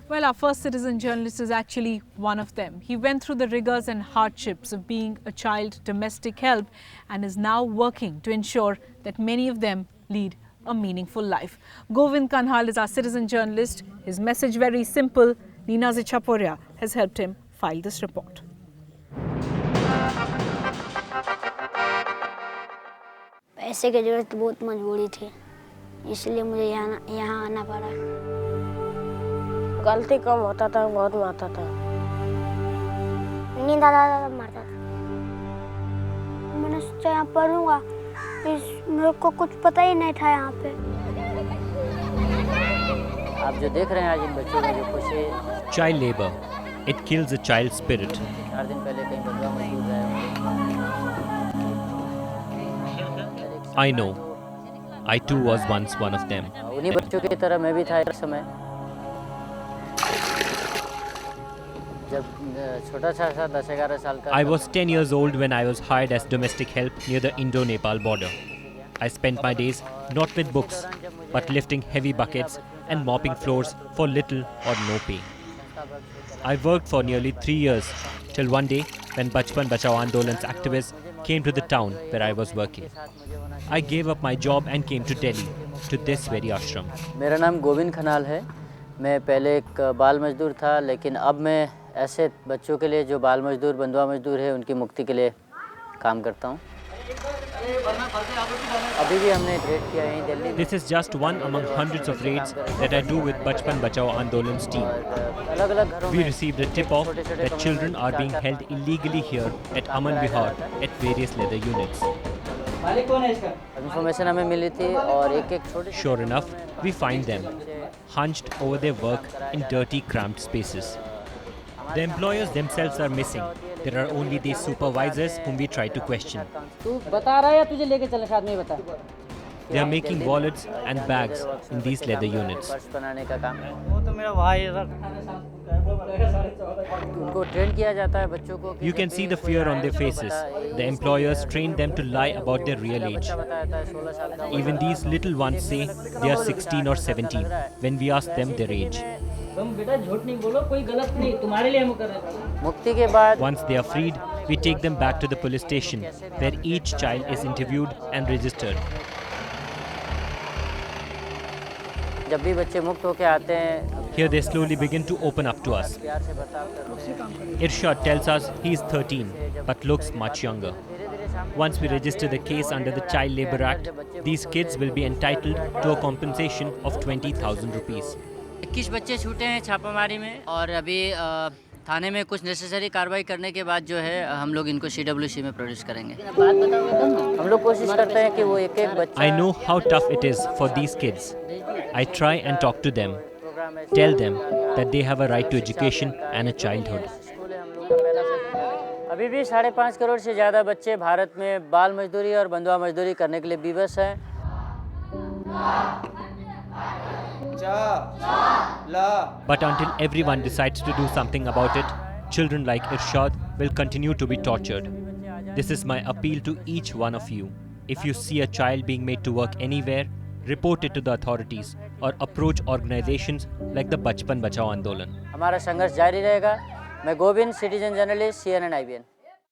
Well, our first citizen journalist is actually one of them. He went through the rigors and hardships of being a child domestic help and is now working to ensure that many of them lead a meaningful life. Govind Kanhal is our citizen journalist. His message very simple. Nina Zichaporia has helped him file this report. पैसे की जरूरत बहुत मजबूरी थी, इसलिए मुझे यहाँ आना पड़ा। गलती कम होता था, बहुत मारता था। नींद आता था, मारता था। मैंने सोचा यहाँ पढ़ूंगा, मेरे को कुछ पता ही नहीं था यहाँ पे। आप जो देख रहे हैं आज इन बच्चों में जो खुशी। Child labor, it kills a child's spirit. 4 दिन पहले कहीं बंधुआ मजदूर रहे होंगे। I know. I too was once one of them. उन्हीं बच्चों की तरह मैं भी था एक समय, जब छोटा सा 10-11 साल का। I was 10 years old when I was hired as domestic help near the Indo-Nepal border. I spent my days not with books, but lifting heavy buckets and mopping floors for little or no pay. I worked for nearly 3 years, till one day when Bachpan Bachao Andolan's activists came to the town where I was working. I gave up my job and came to Delhi, to this very ashram. मेरा नाम गोविंद खनाल है। मैं पहले एक बाल मजदूर था, लेकिन अब मैं ऐसे बच्चों के लिए जो बाल मजदूर, बंधुआ मजदूर है, उनकी मुक्ति के लिए काम करता हूँ। अभी भी हमने रेड किया है दिल्ली में। This is just one among hundreds of raids that I do with Bachpan Bachao Andolan's team. अलग-अलग घरों We में received a tip-off that children are being held illegally here at Aman Vihar at various leather units. Information हमें मिली थी और एक-एक छोटे। Sure enough, we find them, hunched over their work in dirty, cramped spaces. The employers themselves are missing. There are only these supervisors whom we try to question. तू बता रहा है या तुझे लेके चले साथ में ही बता। They are making wallets and bags in these leather units. Purse बनाने का काम है। वो तो मेरा भाई है सर। उनको ट्रेन किया जाता है बच्चों को। You can see the fear on their faces. The employers train them to lie about their real age. Even these little ones say they are 16 or 17 when we ask them their age. तुम बेटा झूठ नहीं बोलो, कोई गलत नहीं, तुम्हारे लिए हम कर रहे हैं। मुक्ति के बाद Once they are freed, we take them back to the police station where each child is interviewed and registered. जब भी बच्चे मुक्त होकर आते हैं, Here they slowly begin to open up to us. प्यार से बर्ताव करते हैं। Irshad tells us he is 13 but looks much younger. Once we register the case under the Child Labour Act, these kids will be entitled to a compensation of 20,000 rupees. 21 बच्चे छूटे हैं छापामारी में, और अभी थाने में कुछ नेसेसरी कार्रवाई करने के बाद जो है हम लोग इनको CWC में प्रोड्यूस करेंगे। हम लोग कोशिश करते हैं कि वो एक-एक बच्चा। I know how tough it is for these kids. I try and talk to them, tell them that they have a right to education and a childhood. अभी भी 5.5 करोड़ से ज़्यादा बच्चे भारत में बाल मजदूरी और बंधुआ मजदूरी करने के लिए विवश हैं। But until everyone decides to do something about it, children like Irshad will continue to be tortured. This is my appeal to each one of you. If you see a child being made to work anywhere, report it to the authorities or approach organizations like the Bachpan Bachao Andolan. हमारा संघर्ष जारी रहेगा। मैं Govind, citizen journalist, CNN IBN।